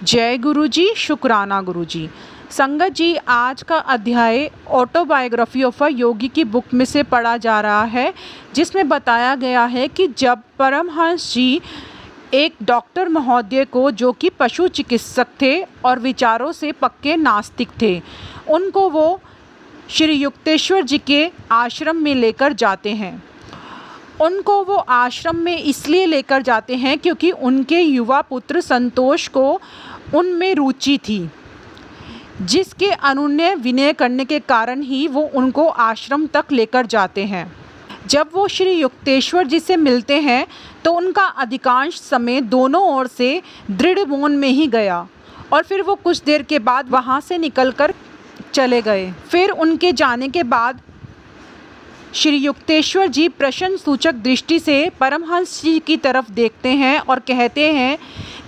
जय गुरु जी, शुक्राना गुरु जी। संगत जी, आज का अध्याय ऑटोबायोग्राफी ऑफ अ योगी की बुक में से पढ़ा जा रहा है, जिसमें बताया गया है कि जब परमहंस जी एक डॉक्टर महोदय को, जो कि पशु चिकित्सक थे और विचारों से पक्के नास्तिक थे, उनको वो श्री युक्तेश्वर जी के आश्रम में लेकर जाते हैं। उनको वो आश्रम में इसलिए लेकर जाते हैं क्योंकि उनके युवा पुत्र संतोष को उनमें रुचि थी, जिसके अनुनय विनय करने के कारण ही वो उनको आश्रम तक लेकर जाते हैं। जब वो श्री युक्तेश्वर जी से मिलते हैं तो उनका अधिकांश समय दोनों ओर से दृढ़ मौन में ही गया और फिर वो कुछ देर के बाद वहाँ से निकलकर चले गए। फिर उनके जाने के बाद श्री युक्तेश्वर जी प्रश्न सूचक दृष्टि से परमहंस जी की तरफ देखते हैं और कहते हैं,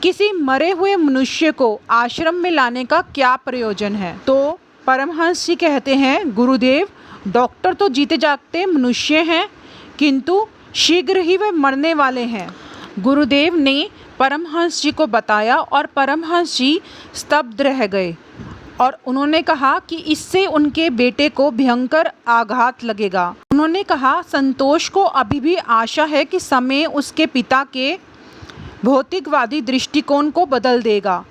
किसी मरे हुए मनुष्य को आश्रम में लाने का क्या प्रयोजन है? तो परमहंस जी कहते हैं, गुरुदेव, डॉक्टर तो जीते जागते मनुष्य हैं, किंतु शीघ्र ही वे मरने वाले हैं। गुरुदेव ने परमहंस जी को बताया और परमहंस जी स्तब्ध रह गए और उन्होंने कहा कि इससे उनके बेटे को भयंकर आघात लगेगा। उन्होंने कहा, संतोष को अभी भी आशा है कि समय उसके पिता के भौतिकवादी दृष्टिकोण को बदल देगा।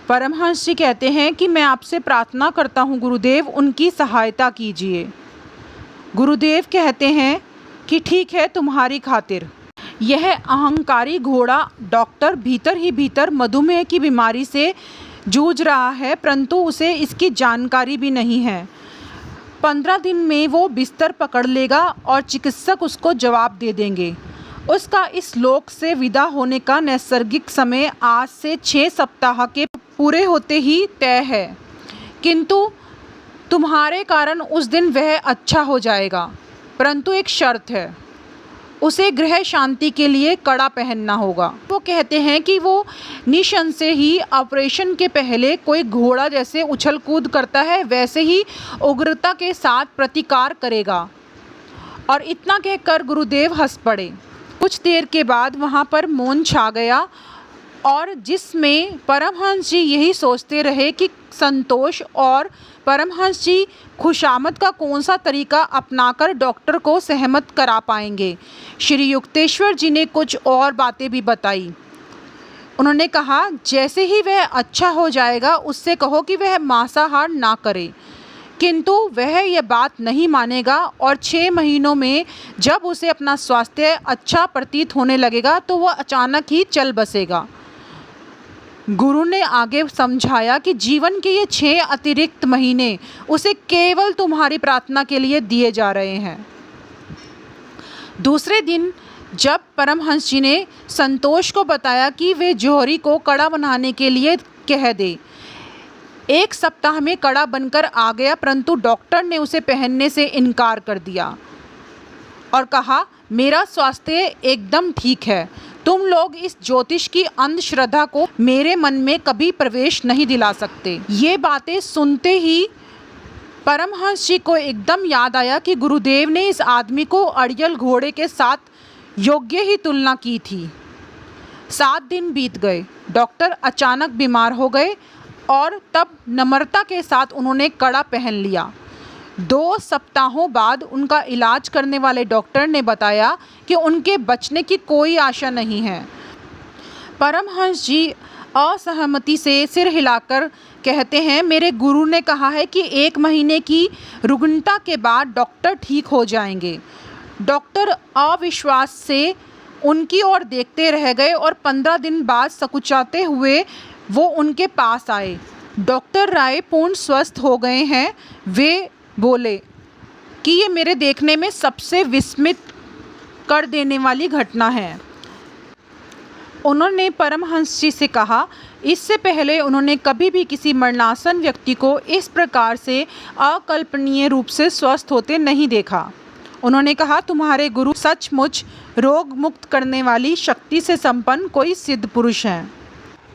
परमहंस जी कहते हैं कि मैं आपसे प्रार्थना करता हूँ गुरुदेव, उनकी सहायता कीजिए। गुरुदेव कहते हैं कि ठीक है, तुम्हारी खातिर। यह अहंकारी घोड़ा डॉक्टर भीतर ही भीतर मधुमेह की बीमारी से जूझ रहा है, परंतु उसे इसकी जानकारी भी नहीं है। 15 दिन में वो बिस्तर पकड़ लेगा और चिकित्सक उसको जवाब दे देंगे। उसका इस लोक से विदा होने का नैसर्गिक समय आज से 6 सप्ताह के पूरे होते ही तय है, किंतु तुम्हारे कारण उस दिन वह अच्छा हो जाएगा, परंतु एक शर्त है, उसे गृह शांति के लिए कड़ा पहनना होगा। वो कहते हैं कि वो निसंशय ही ऑपरेशन के पहले कोई घोड़ा जैसे उछल कूद करता है, वैसे ही उग्रता के साथ प्रतिकार करेगा। और इतना कहकर गुरुदेव हंस पड़े। कुछ देर के बाद वहाँ पर मौन छा गया और जिसमें परमहंस जी यही सोचते रहे कि संतोष और परमहंस जी खुशामद का कौन सा तरीका अपनाकर डॉक्टर को सहमत करा पाएंगे। श्री युक्तेश्वर जी ने कुछ और बातें भी बताई। उन्होंने कहा, जैसे ही वह अच्छा हो जाएगा उससे कहो कि वह मांसाहार ना करे, किंतु वह यह बात नहीं मानेगा और 6 महीनों में जब उसे अपना स्वास्थ्य अच्छा प्रतीत होने लगेगा तो वह अचानक ही चल बसेगा। गुरु ने आगे समझाया कि जीवन के ये 6 अतिरिक्त महीने उसे केवल तुम्हारी प्रार्थना के लिए दिए जा रहे हैं। दूसरे दिन जब परमहंस जी ने संतोष को बताया कि वे जौहरी को कड़ा बनाने के लिए कह दे, 1 सप्ताह में कड़ा बनकर आ गया, परंतु डॉक्टर ने उसे पहनने से इनकार कर दिया और कहा, मेरा स्वास्थ्य एकदम ठीक है, तुम लोग इस ज्योतिष की अंधश्रद्धा को मेरे मन में कभी प्रवेश नहीं दिला सकते। ये बातें सुनते ही परमहंस जी को एकदम याद आया कि गुरुदेव ने इस आदमी को अड़ियल घोड़े के साथ योग्य ही तुलना की थी। 7 दिन बीत गए, डॉक्टर अचानक बीमार हो गए और तब नम्रता के साथ उन्होंने कड़ा पहन लिया। 2 सप्ताहों बाद उनका इलाज करने वाले डॉक्टर ने बताया कि उनके बचने की कोई आशा नहीं है। परमहंस जी असहमति से सिर हिलाकर कहते हैं, मेरे गुरु ने कहा है कि 1 महीने की रुग्णता के बाद डॉक्टर ठीक हो जाएंगे। डॉक्टर अविश्वास से उनकी ओर देखते रह गए और 15 दिन बाद सकुचाते हुए वो उनके पास आए। डॉक्टर राय पूर्ण स्वस्थ हो गए हैं। वे बोले कि ये मेरे देखने में सबसे विस्मित कर देने वाली घटना है। उन्होंने परमहंस जी से कहा, इससे पहले उन्होंने कभी भी किसी मरणासन व्यक्ति को इस प्रकार से अकल्पनीय रूप से स्वस्थ होते नहीं देखा। उन्होंने कहा, तुम्हारे गुरु सचमुच रोग मुक्त करने वाली शक्ति से संपन्न कोई सिद्ध पुरुष हैं।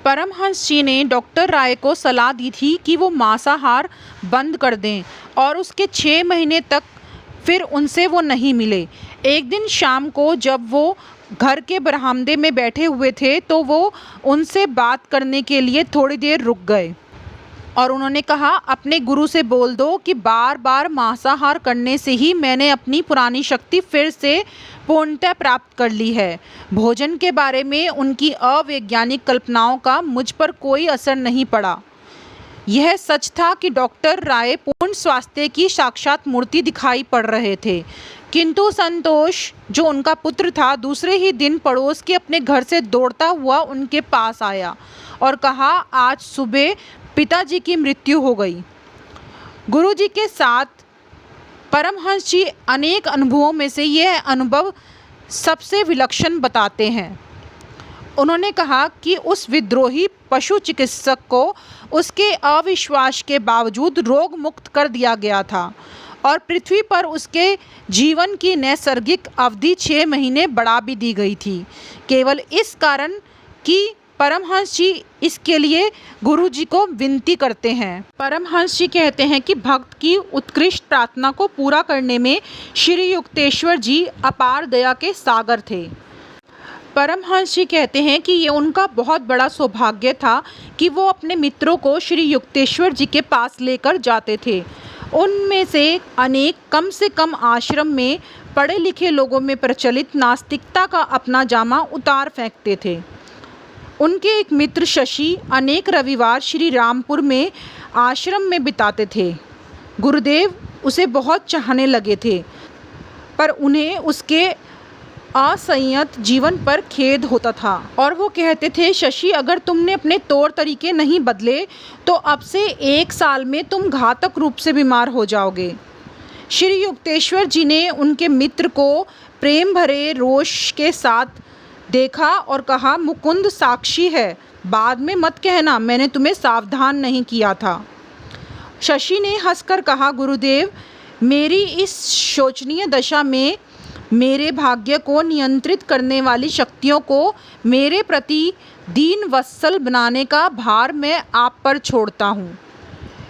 परमहंस जी ने डॉक्टर राय को सलाह दी थी कि वो मांसाहार बंद कर दें और उसके 6 महीने तक फिर उनसे वो नहीं मिले। एक दिन शाम को जब वो घर के बरामदे में बैठे हुए थे तो वो उनसे बात करने के लिए थोड़ी देर रुक गए और उन्होंने कहा, अपने गुरु से बोल दो कि बार बार मांसाहार करने से ही मैंने अपनी पुरानी शक्ति फिर से पूर्णतः प्राप्त कर ली है। भोजन के बारे में उनकी अवैज्ञानिक कल्पनाओं का मुझ पर कोई असर नहीं पड़ा। यह सच था कि डॉक्टर राय पूर्ण स्वास्थ्य की साक्षात मूर्ति दिखाई पड़ रहे थे, किंतु संतोष जो उनका पुत्र था दूसरे ही दिन पड़ोस के अपने घर से दौड़ता हुआ उनके पास आया और कहा, आज सुबह पिताजी की मृत्यु हो गई। गुरुजी के साथ परमहंस जी अनेक अनुभवों में से यह अनुभव सबसे विलक्षण बताते हैं। उन्होंने कहा कि उस विद्रोही पशु चिकित्सक को उसके अविश्वास के बावजूद रोग मुक्त कर दिया गया था और पृथ्वी पर उसके जीवन की नैसर्गिक अवधि 6 महीने बढ़ा भी दी गई थी, केवल इस कारण कि परमहंस जी इसके लिए गुरु जी को विनती करते हैं। परमहंस जी कहते हैं कि भक्त की उत्कृष्ट प्रार्थना को पूरा करने में श्री युक्तेश्वर जी अपार दया के सागर थे। परमहंस जी कहते हैं कि ये उनका बहुत बड़ा सौभाग्य था कि वो अपने मित्रों को श्री युक्तेश्वर जी के पास लेकर जाते थे। उनमें से अनेक कम से कम आश्रम में पढ़े लिखे लोगों में प्रचलित नास्तिकता का अपना जामा उतार फेंकते थे। उनके एक मित्र शशि अनेक रविवार श्री रामपुर में आश्रम में बिताते थे। गुरुदेव उसे बहुत चाहने लगे थे, पर उन्हें उसके असंयत जीवन पर खेद होता था और वो कहते थे, शशि अगर तुमने अपने तौर तरीके नहीं बदले तो अब से 1 साल में तुम घातक रूप से बीमार हो जाओगे। श्री युक्तेश्वर जी ने उनके मित्र को प्रेम भरे रोष के साथ देखा और कहा, मुकुंद साक्षी है, बाद में मत कहना मैंने तुम्हें सावधान नहीं किया था। शशि ने हंसकर कहा, गुरुदेव मेरी इस शोचनीय दशा में मेरे भाग्य को नियंत्रित करने वाली शक्तियों को मेरे प्रति दीन वत्सल बनाने का भार मैं आप पर छोड़ता हूँ।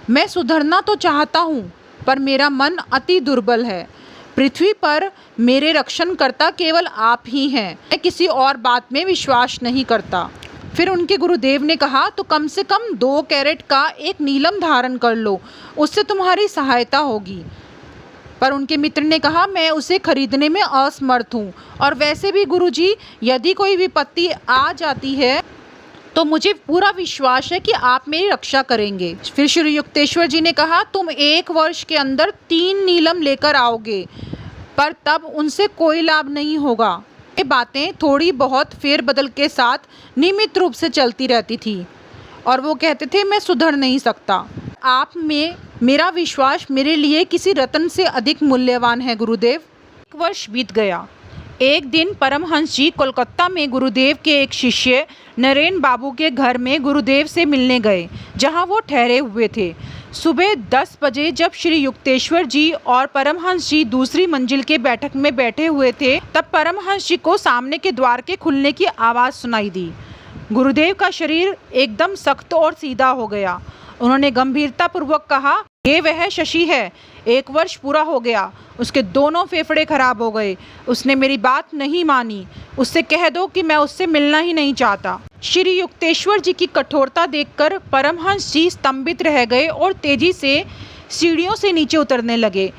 मैं सुधरना तो चाहता हूँ पर मेरा मन अति दुर्बल है। पृथ्वी पर मेरे रक्षणकर्ता केवल आप ही हैं, मैं किसी और बात में विश्वास नहीं करता। फिर उनके गुरुदेव ने कहा, तो कम से कम 2 कैरेट का एक नीलम धारण कर लो, उससे तुम्हारी सहायता होगी। पर उनके मित्र ने कहा, मैं उसे खरीदने में असमर्थ हूँ और वैसे भी गुरुजी यदि कोई विपत्ति आ जाती है तो मुझे पूरा विश्वास है कि आप मेरी रक्षा करेंगे। फिर श्री युक्तेश्वर जी ने कहा, तुम 1 वर्ष के अंदर 3 नीलम लेकर आओगे, पर तब उनसे कोई लाभ नहीं होगा। ये बातें थोड़ी बहुत फेरबदल के साथ नियमित रूप से चलती रहती थी और वो कहते थे, मैं सुधर नहीं सकता। आप में मेरा विश्वास मेरे लिए किसी रत्न से अधिक मूल्यवान है गुरुदेव। 1 वर्ष बीत गया। एक दिन परमहंस जी कोलकाता में गुरुदेव के एक शिष्य नरेन बाबू के घर में गुरुदेव से मिलने गए, जहां वो ठहरे हुए थे। सुबह 10 बजे जब श्री युक्तेश्वर जी और परमहंस जी दूसरी मंजिल के बैठक में बैठे हुए थे, तब परमहंस जी को सामने के द्वार के खुलने की आवाज़ सुनाई दी। गुरुदेव का शरीर एकदम सख्त और सीधा हो गया। उन्होंने गंभीरतापूर्वक कहा, ये वह शशि है, 1 वर्ष पूरा हो गया, उसके दोनों फेफड़े खराब हो गए, उसने मेरी बात नहीं मानी, उससे कह दो कि मैं उससे मिलना ही नहीं चाहता। श्री युक्तेश्वर जी की कठोरता देखकर परमहंस जी स्तंभित रह गए और तेजी से सीढ़ियों से नीचे उतरने लगे।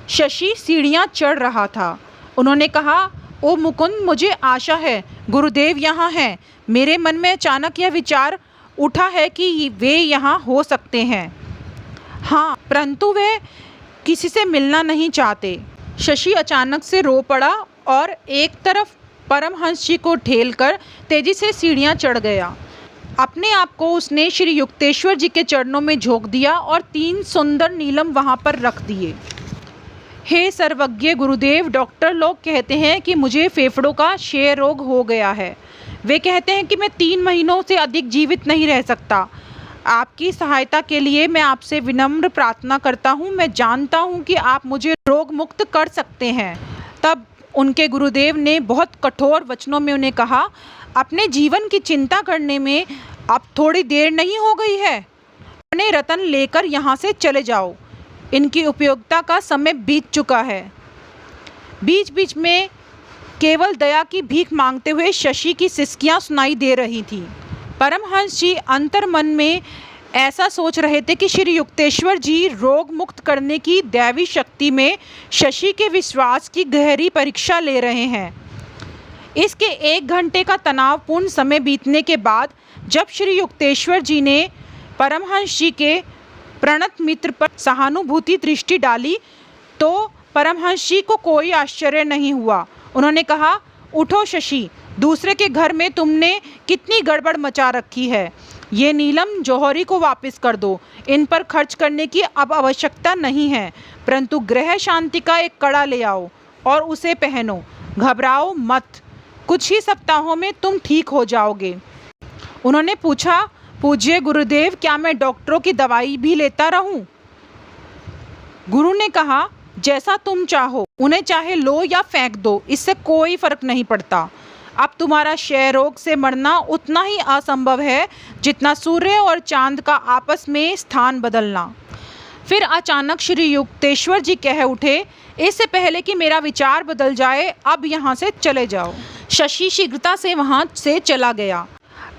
शशि सीढ़ियां चढ़ रहा था। उन्होंने कहा, ओ मुकुंद, मुझे आशा है गुरुदेव यहाँ हैं। मेरे मन में अचानक यह विचार उठा है कि वे यहाँ हो सकते हैं। हाँ, परंतु वे किसी से मिलना नहीं चाहते। शशि अचानक से रो पड़ा और एक तरफ परमहंस जी को ढेलकर तेजी से सीढ़ियां चढ़ गया। अपने आप को उसने श्री युक्तेश्वर जी के चरणों में झोंक दिया और 3 सुंदर नीलम वहां पर रख दिए। हे सर्वज्ञ गुरुदेव, डॉक्टर लोग कहते हैं कि मुझे फेफड़ों का क्षय रोग हो गया है। वे कहते हैं कि मैं 3 महीनों से अधिक जीवित नहीं रह सकता। आपकी सहायता के लिए मैं आपसे विनम्र प्रार्थना करता हूँ। मैं जानता हूँ कि आप मुझे रोग मुक्त कर सकते हैं। तब उनके गुरुदेव ने बहुत कठोर वचनों में उन्हें कहा, अपने जीवन की चिंता करने में अब थोड़ी देर नहीं हो गई है। अपने रतन लेकर यहाँ से चले जाओ, इनकी उपयोगिता का समय बीत चुका है। बीच बीच में केवल दया की भीख मांगते हुए शशि की सिसकियां सुनाई दे रही थीं। परमहंस जी अंतर्मन में ऐसा सोच रहे थे कि श्री युक्तेश्वर जी रोग मुक्त करने की दैवी शक्ति में शशि के विश्वास की गहरी परीक्षा ले रहे हैं। इसके 1 घंटे का तनावपूर्ण समय बीतने के बाद जब श्री युक्तेश्वर जी ने परमहंस जी के प्रणत मित्र पर सहानुभूति दृष्टि डाली तो परमहंस जी को कोई आश्चर्य नहीं हुआ। उन्होंने कहा, उठो शशि, दूसरे के घर में तुमने कितनी गड़बड़ मचा रखी है। ये नीलम जौहरी को वापस कर दो। इन पर खर्च करने की अब आवश्यकता नहीं है, परंतु ग्रह शांति का एक कड़ा ले आओ और उसे पहनो। घबराओ मत, कुछ ही सप्ताहों में तुम ठीक हो जाओगे। उन्होंने पूछा, पूज्य गुरुदेव, क्या मैं डॉक्टरों की दवाई भी लेता रहूं? गुरु ने कहा, जैसा तुम चाहो, उन्हें चाहे लो या फेंक दो, इससे कोई फर्क नहीं पड़ता। अब तुम्हारा क्षय रोग से मरना उतना ही असंभव है जितना सूर्य और चांद का आपस में स्थान बदलना। फिर अचानक श्री युक्तेश्वर जी कह उठे, इससे पहले कि मेरा विचार बदल जाए, अब यहाँ से चले जाओ। शशि शीघ्रता से वहाँ से चला गया।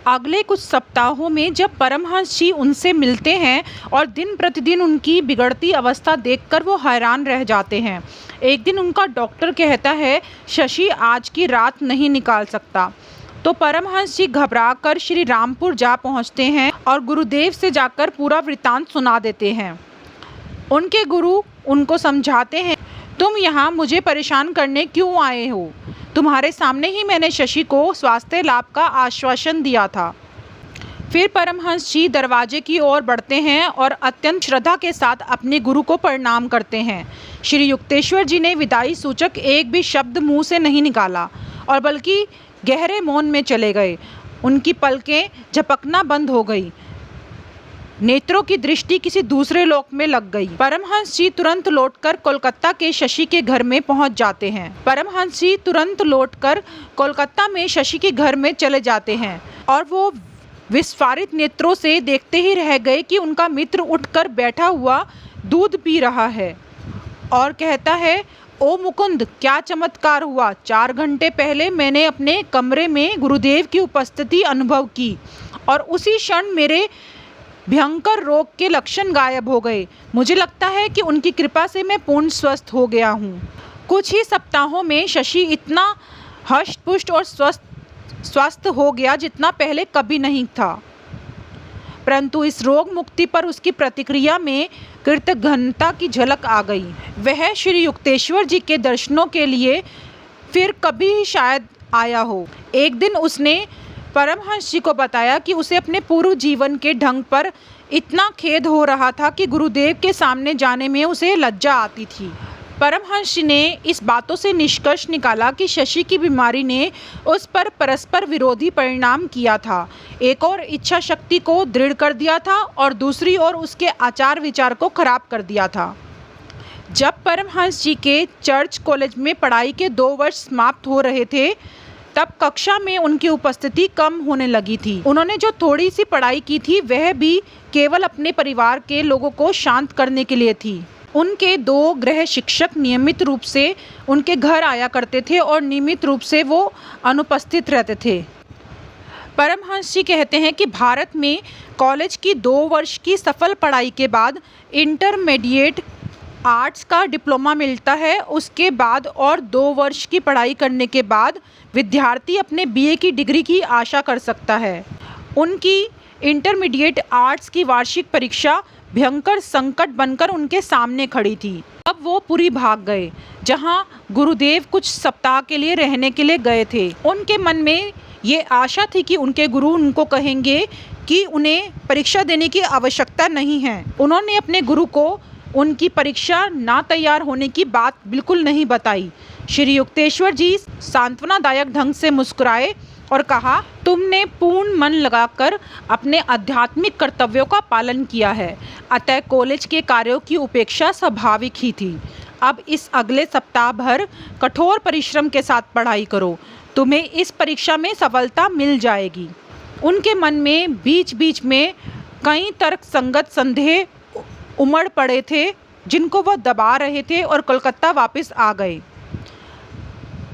अगले कुछ सप्ताहों में जब परमहंस जी उनसे मिलते हैं और दिन प्रतिदिन उनकी बिगड़ती अवस्था देखकर वो हैरान रह जाते हैं। एक दिन उनका डॉक्टर कहता है, शशि आज की रात नहीं निकाल सकता। तो परमहंस जी घबराकर श्री रामपुर जा पहुंचते हैं और गुरुदेव से जाकर पूरा वृत्तांत सुना देते हैं। उनके गुरु उनको समझाते हैं, तुम यहाँ मुझे परेशान करने क्यों आए हो? तुम्हारे सामने ही मैंने शशि को स्वास्थ्य लाभ का आश्वासन दिया था। फिर परमहंस जी दरवाजे की ओर बढ़ते हैं और अत्यंत श्रद्धा के साथ अपने गुरु को प्रणाम करते हैं। श्री युक्तेश्वर जी ने विदाई सूचक एक भी शब्द मुंह से नहीं निकाला और बल्कि गहरे मौन में चले गए। उनकी पलकें झपकना बंद हो गई, नेत्रों की दृष्टि किसी दूसरे लोक में लग गई। परमहंस जी तुरंत लौटकर कोलकाता के शशि के घर में पहुंच जाते हैं। परमहंस जी तुरंत लौटकर कोलकाता में शशि के घर में चले जाते हैं और वो विस्फारित नेत्रों से देखते ही रह गए कि उनका मित्र उठकर बैठा हुआ दूध पी रहा है और कहता है, ओ मुकुंद, क्या चमत्कार हुआ। 4 घंटे पहले मैंने अपने कमरे में गुरुदेव की उपस्थिति अनुभव की और उसी क्षण मेरे भयंकर रोग के लक्षण गायब हो गए। मुझे लगता है कि उनकी कृपा से मैं पूर्ण स्वस्थ हो गया हूँ। कुछ ही सप्ताहों में शशि इतना हष्ट-पुष्ट और स्वस्थ हो गया जितना पहले कभी नहीं था, परंतु इस रोग मुक्ति पर उसकी प्रतिक्रिया में कृतघ्नता की झलक आ गई। वह श्री युक्तेश्वर जी के दर्शनों के लिए फिर कभी शायद आया हो। एक दिन उसने परमहंस जी को बताया कि उसे अपने पूर्व जीवन के ढंग पर इतना खेद हो रहा था कि गुरुदेव के सामने जाने में उसे लज्जा आती थी। परमहंस जी ने इस बातों से निष्कर्ष निकाला कि शशि की बीमारी ने उस पर परस्पर विरोधी परिणाम किया था। एक और इच्छा शक्ति को दृढ़ कर दिया था और दूसरी ओर उसके आचार विचार को खराब कर दिया था। जब परमहंस जी के चर्च कॉलेज में पढ़ाई के 2 वर्ष समाप्त हो रहे थे, तब कक्षा में उनकी उपस्थिति कम होने लगी थी। उन्होंने जो थोड़ी सी पढ़ाई की थी वह भी केवल अपने परिवार के लोगों को शांत करने के लिए थी। उनके 2 गृह शिक्षक नियमित रूप से उनके घर आया करते थे और नियमित रूप से वो अनुपस्थित रहते थे। परमहंस जी कहते हैं कि भारत में कॉलेज की 2 वर्ष की सफल पढ़ाई के बाद इंटरमीडिएट आर्ट्स का डिप्लोमा मिलता है। उसके बाद और 2 वर्ष की पढ़ाई करने के बाद विद्यार्थी अपने बीए की डिग्री की आशा कर सकता है। उनकी इंटरमीडिएट आर्ट्स की वार्षिक परीक्षा भयंकर संकट बनकर उनके सामने खड़ी थी। अब वो पूरी भाग गए, जहां गुरुदेव कुछ सप्ताह के लिए रहने के लिए गए थे। उनके मन में ये आशा थी कि उनके गुरु उनको कहेंगे कि उन्हें परीक्षा देने की आवश्यकता नहीं है। उन्होंने अपने गुरु को उनकी परीक्षा ना तैयार होने की बात बिल्कुल नहीं बताई। श्री युक्तेश्वर जी सांत्वनादायक ढंग से मुस्कुराए और कहा, तुमने पूर्ण मन लगाकर अपने आध्यात्मिक कर्तव्यों का पालन किया है, अतः कॉलेज के कार्यों की उपेक्षा स्वाभाविक ही थी। अब इस अगले सप्ताह भर कठोर परिश्रम के साथ पढ़ाई करो, तुम्हें इस परीक्षा में सफलता मिल जाएगी। उनके मन में बीच बीच में कई तर्क संगत संदेह उमड़ पड़े थे, जिनको वह दबा रहे थे और कोलकाता वापस आ गए।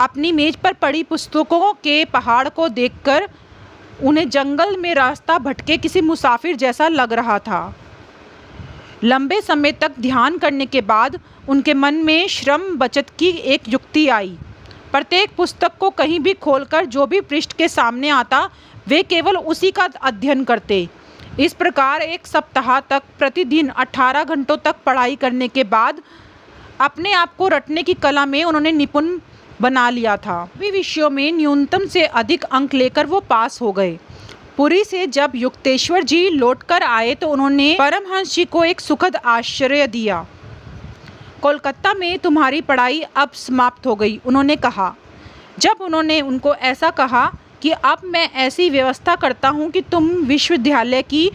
अपनी मेज पर पड़ी पुस्तकों के पहाड़ को देखकर उन्हें जंगल में रास्ता भटके किसी मुसाफिर जैसा लग रहा था। लंबे समय तक ध्यान करने के बाद उनके मन में श्रम बचत की एक युक्ति आई। प्रत्येक पुस्तक को कहीं भी खोलकर जो भी पृष्ठ के सामने आता वे केवल उसी का अध्ययन करते। इस प्रकार एक सप्ताह तक प्रतिदिन 18 घंटों तक पढ़ाई करने के बाद अपने आप को रटने की कला में उन्होंने निपुण बना लिया था। सभी विषयों में न्यूनतम से अधिक अंक लेकर वो पास हो गए। पुरी से जब युक्तेश्वर जी लौटकर आए तो उन्होंने परमहंस जी को एक सुखद आश्चर्य दिया। कोलकाता में तुम्हारी पढ़ाई अब समाप्त हो गई, उन्होंने कहा। जब उन्होंने उनको ऐसा कहा कि अब मैं ऐसी व्यवस्था करता हूँ कि तुम विश्वविद्यालय की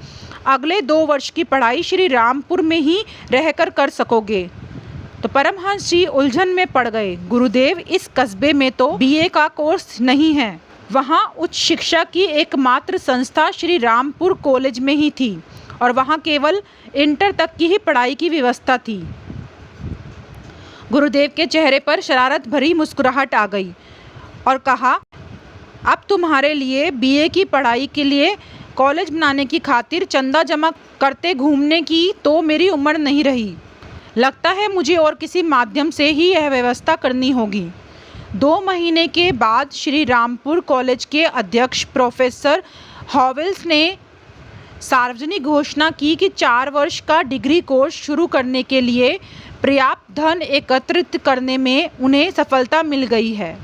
अगले 2 वर्ष की पढ़ाई श्री रामपुर में ही रहकर कर सकोगे, तो परमहंस जी उलझन में पड़ गए। गुरुदेव, इस कस्बे में तो बीए का कोर्स नहीं है। वहाँ उच्च शिक्षा की एकमात्र संस्था श्री रामपुर कॉलेज में ही थी और वहाँ केवल इंटर तक की ही पढ़ाई की व्यवस्था थी। गुरुदेव के चेहरे पर शरारत भरी मुस्कुराहट आ गई और कहा, अब तुम्हारे लिए बीए की पढ़ाई के लिए कॉलेज बनाने की खातिर चंदा जमा करते घूमने की तो मेरी उम्र नहीं रही। लगता है मुझे और किसी माध्यम से ही यह व्यवस्था करनी होगी। 2 महीने के बाद श्री रामपुर कॉलेज के अध्यक्ष प्रोफेसर हॉवेल्स ने सार्वजनिक घोषणा की कि 4 वर्ष का डिग्री कोर्स शुरू करने के लिए पर्याप्त धन एकत्रित करने में उन्हें सफलता मिल गई है।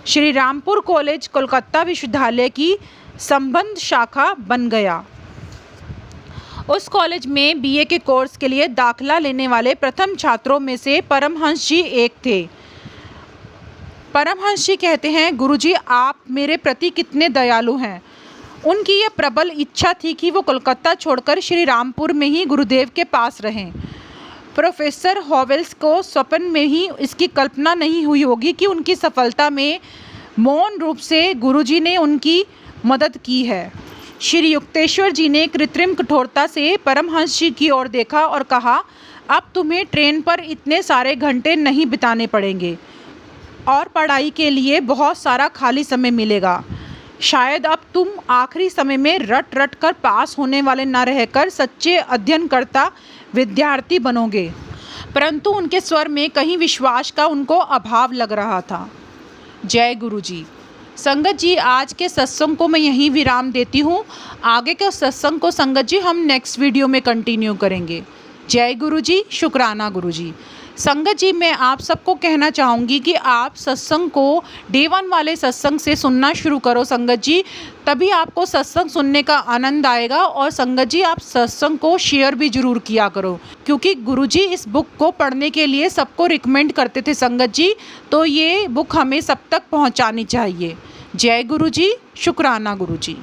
श्री रामपुर कॉलेज कोलकाता विश्वविद्यालय की संबंध शाखा बन गया। उस कॉलेज में बीए के कोर्स के लिए दाखिला लेने वाले प्रथम छात्रों में से परमहंस जी एक थे। परमहंस जी कहते हैं, गुरुजी आप मेरे प्रति कितने दयालु हैं। उनकी यह प्रबल इच्छा थी कि वो कोलकाता छोड़कर श्री रामपुर में ही गुरुदेव के पास रहें। प्रोफेसर हॉवेल्स को स्वप्न में ही इसकी कल्पना नहीं हुई होगी कि उनकी सफलता में मौन रूप से गुरुजी ने उनकी मदद की है। श्री युक्तेश्वर जी ने कृत्रिम कठोरता से परमहंस जी की ओर देखा और कहा, अब तुम्हें ट्रेन पर इतने सारे घंटे नहीं बिताने पड़ेंगे और पढ़ाई के लिए बहुत सारा खाली समय मिलेगा। शायद अब तुम आखिरी समय में रट रट कर पास होने वाले न रहकर सच्चे अध्ययनकर्ता विद्यार्थी बनोगे। परंतु उनके स्वर में कहीं विश्वास का उनको अभाव लग रहा था। जय गुरु जी। संगत जी, आज के सत्संग को मैं यहीं विराम देती हूँ। आगे के सत्संग को संगत जी हम नेक्स्ट वीडियो में कंटिन्यू करेंगे। जय गुरु जी, शुक्राना गुरु जी। संगत जी, मैं आप सबको कहना चाहूँगी कि आप सत्संग को डे 1 वाले सत्संग से सुनना शुरू करो संगत जी, तभी आपको सत्संग सुनने का आनंद आएगा। और संगत जी, आप सत्संग को शेयर भी ज़रूर किया करो, क्योंकि गुरुजी इस बुक को पढ़ने के लिए सबको रिकमेंड करते थे संगत जी, तो ये बुक हमें सब तक पहुँचानी चाहिए। जय गुरु जी, शुक्राना गुरु जी।